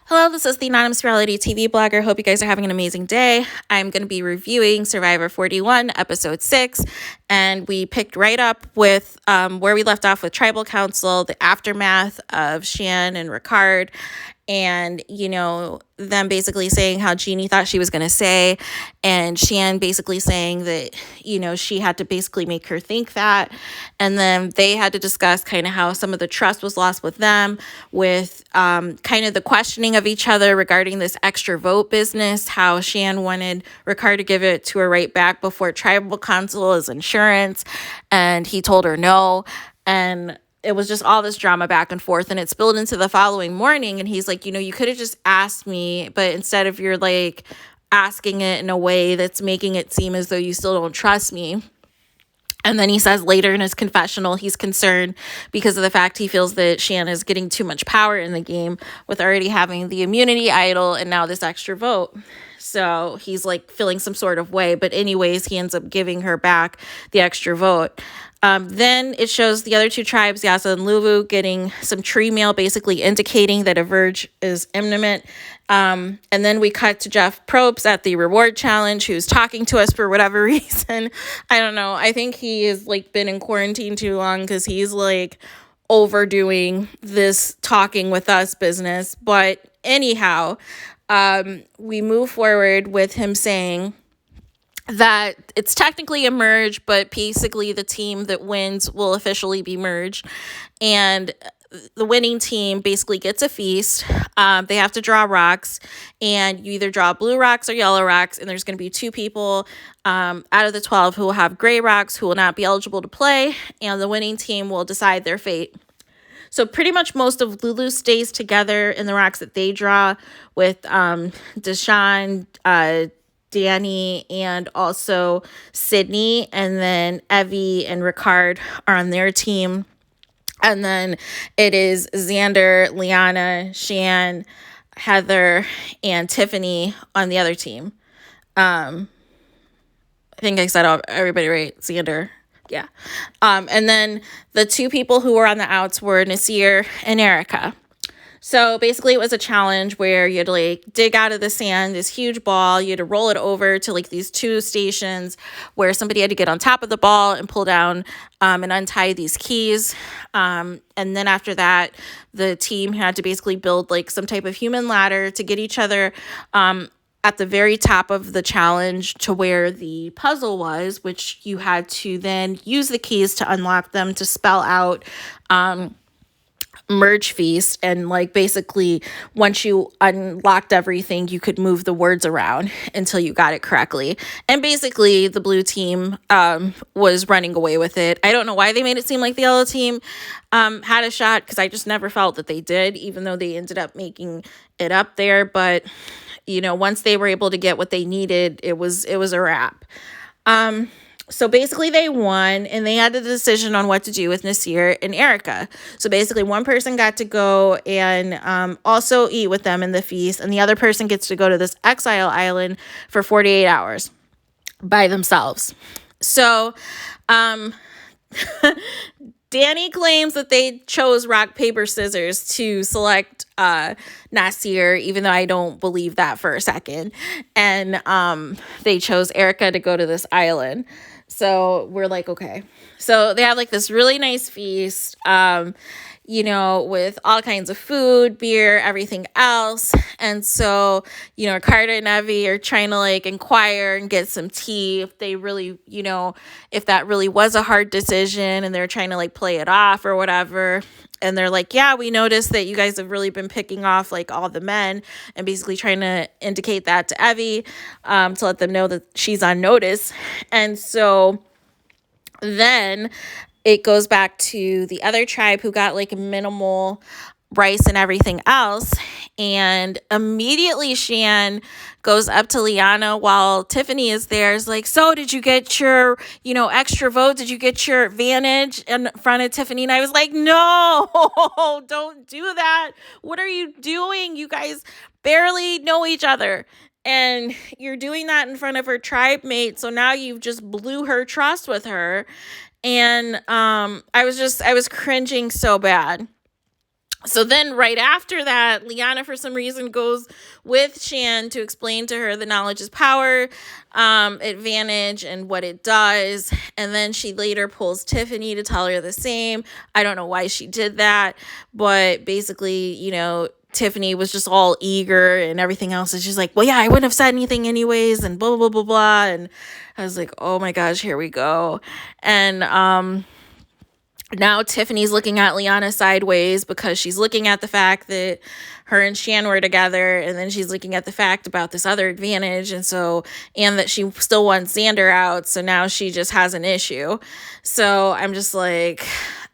Hello, this is the Anonymous Reality TV blogger. Hope you guys are having an amazing day. I'm going to be reviewing Survivor 41, Episode 6, and we picked right up with where we left off with Tribal Council, the aftermath of Shan and Ricard, and, them basically saying how Jeannie thought she was going to say, and Shan basically saying that, she had to basically make her think that, and then they had to discuss kind of how some of the trust was lost with them, with kind of the questioning of each other regarding this extra vote business, how Shan wanted Ricard to give it to her right back before Tribal Council as insurance, and he told her no, and it was just all this drama back and forth, and it spilled into the following morning, and he's like, you could have just asked me, but instead of you're like asking it in a way that's making it seem as though you still don't trust me. And then he says later in his confessional, he's concerned because of the fact he feels that Shan is getting too much power in the game with already having the immunity idol and now this extra vote. So he's like feeling some sort of way. But anyways, he ends up giving her back the extra vote. Then it shows the other two tribes, Yasa and Luvu, getting some tree mail, basically indicating that a verge is imminent. And then we cut to Jeff Probst at the reward challenge, who's talking to us for whatever reason. I don't know. I think he has like been in quarantine too long because he's like overdoing this talking with us business. But anyhow, we move forward with him saying that it's technically a merge, but basically the team that wins will officially be merged. And the winning team basically gets a feast. They have to draw rocks, and you either draw blue rocks or yellow rocks, and there's going to be two people out of the 12 who will have gray rocks who will not be eligible to play, and the winning team will decide their fate. So pretty much most of Lulu stays together in the rocks that they draw with Deshawn, Danny, and also Sydney, and then Evie and Ricard are on their team. And then it is Xander, Liana, Shan, Heather, and Tiffany on the other team. I think I said everybody right. Xander. Yeah. And then the two people who were on the outs were Naseer and Erica. So basically it was a challenge where you had to like dig out of the sand this huge ball. You had to roll it over to like these two stations where somebody had to get on top of the ball and pull down and untie these keys. And then after that, the team had to basically build like some type of human ladder to get each other at the very top of the challenge to where the puzzle was, which you had to then use the keys to unlock them to spell out merge feast. And like basically once you unlocked everything, you could move the words around until you got it correctly. And basically the blue team was running away with it. I don't know why they made it seem like the yellow team had a shot, because I just never felt that they did, even though they ended up making it up there. But once they were able to get what they needed, it was a wrap. So basically they won, and they had the decision on what to do with Naseer and Erica. So basically one person got to go and also eat with them in the feast, and the other person gets to go to this exile island for 48 hours by themselves. So Danny claims that they chose rock, paper, scissors to select Naseer, even though I don't believe that for a second. And they chose Erica to go to this island. So we're like, okay. So they have like this really nice feast, with all kinds of food, beer, everything else. And so, Carter and Evie are trying to like inquire and get some tea if they really, if that really was a hard decision, and they're trying to like play it off or whatever. And they're like, yeah, we noticed that you guys have really been picking off like all the men, and basically trying to indicate that to Evie to let them know that she's on notice. And so then it goes back to the other tribe who got like minimal rice and everything else. And immediately Shan goes up to Liana while Tiffany is there. Is like, so did you get your, extra vote? Did you get your advantage in front of Tiffany? And I was like, no, don't do that. What are you doing? You guys barely know each other. And you're doing that in front of her tribe mate. So now you've just blew her trust with her. And I was cringing so bad. So then right after that, Liana, for some reason, goes with Shan to explain to her the knowledge is power advantage and what it does. And then she later pulls Tiffany to tell her the same. I don't know why she did that, but basically, Tiffany was just all eager and everything else. Is just like, well, yeah, I wouldn't have said anything anyways, and blah, blah, blah, blah, blah. And I was like, oh my gosh, here we go. And, now Tiffany's looking at Liana sideways because she's looking at the fact that her and Shan were together, and then she's looking at the fact about this other advantage, and that she still wants Xander out, so now she just has an issue. So I'm just like,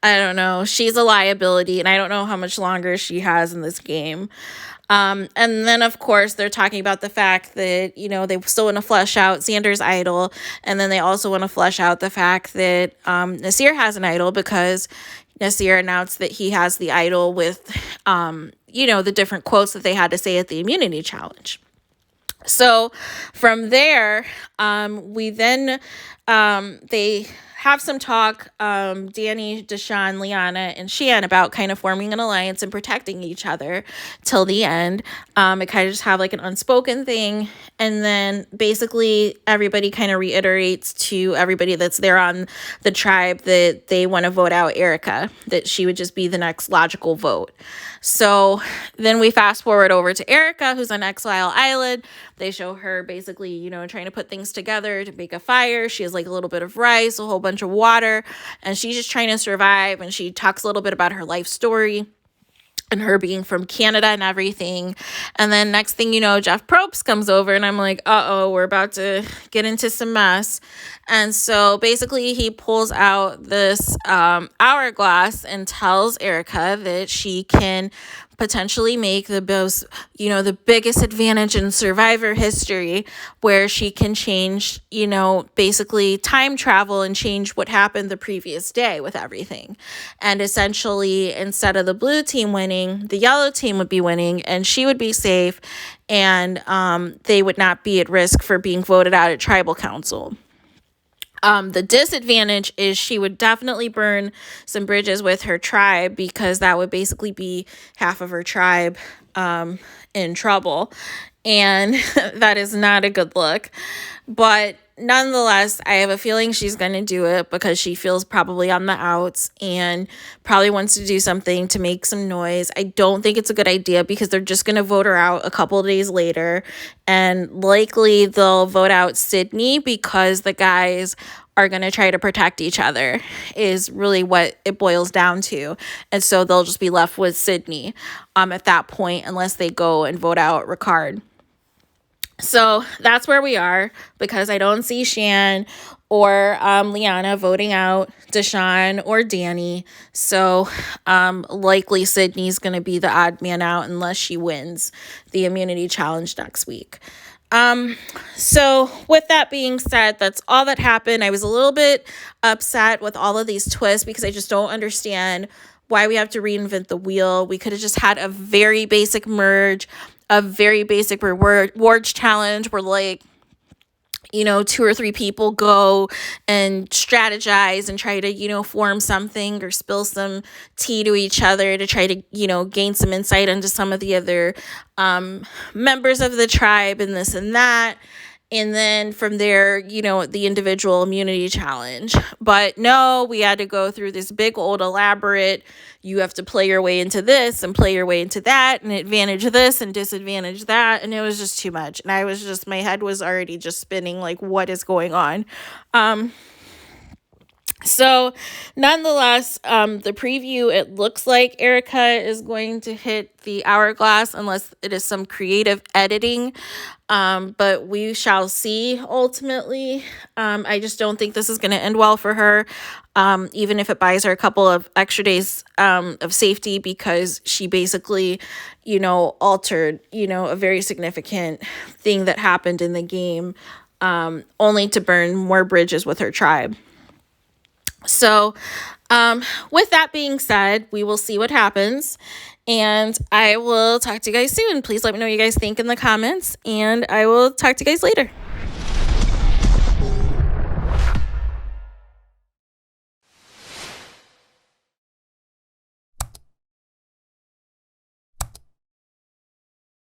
I don't know. She's a liability, and I don't know how much longer she has in this game. And then, of course, they're talking about the fact that, they still want to flesh out Xander's idol. And then they also want to flesh out the fact that Naseer has an idol because Naseer announced that he has the idol with, the different quotes that they had to say at the immunity challenge. So from there, we then, they have some talk, Danny, Deshawn, Liana, and Shan about kind of forming an alliance and protecting each other till the end. It kind of just have like an unspoken thing. And then basically everybody kind of reiterates to everybody that's there on the tribe that they want to vote out Erica, that she would just be the next logical vote. So then we fast forward over to Erica, who's on Exile Island. They show her basically, trying to put things together to make a fire. She has like a little bit of rice, a whole bunch of water, and she's just trying to survive. And she talks a little bit about her life story and her being from Canada and everything. And then next thing you know, Jeff Probst comes over, and I'm like, uh-oh, we're about to get into some mess. And so basically he pulls out this hourglass and tells Erica that she can potentially make the biggest advantage in Survivor history, where she can change, basically time travel and change what happened the previous day with everything. And essentially, instead of the blue team winning, the yellow team would be winning, and she would be safe, and they would not be at risk for being voted out at Tribal Council. The disadvantage is she would definitely burn some bridges with her tribe, because that would basically be half of her tribe in trouble. And that is not a good look. But nonetheless, I have a feeling she's going to do it because she feels probably on the outs and probably wants to do something to make some noise. I don't think it's a good idea because they're just going to vote her out a couple of days later. And likely they'll vote out Sydney because the guys are going to try to protect each other, is really what it boils down to. And so they'll just be left with Sydney at that point, unless they go and vote out Ricard. So that's where we are, because I don't see Shan or Liana voting out Deshawn or Danny. So likely Sydney's going to be the odd man out unless she wins the immunity challenge next week. So with that being said, that's all that happened. I was a little bit upset with all of these twists because I just don't understand why we have to reinvent the wheel. We could have just had a very basic merge, a very basic rewards challenge where, like, 2 or 3 people go and strategize and try to, form something or spill some tea to each other to try to, gain some insight into some of the other members of the tribe and this and that. And then from there, the individual immunity challenge. But no, we had to go through this big old elaborate, you have to play your way into this and play your way into that and advantage this and disadvantage that. And it was just too much. And my head was already just spinning, like, what is going on? So nonetheless, the preview, it looks like Erica is going to hit the hourglass unless it is some creative editing. But we shall see ultimately. I just don't think this is going to end well for her, even if it buys her a couple of extra days of safety, because she basically, altered, a very significant thing that happened in the game, only to burn more bridges with her tribe. So, with that being said, we will see what happens, and I will talk to you guys soon. Please let me know what you guys think in the comments, and I will talk to you guys later.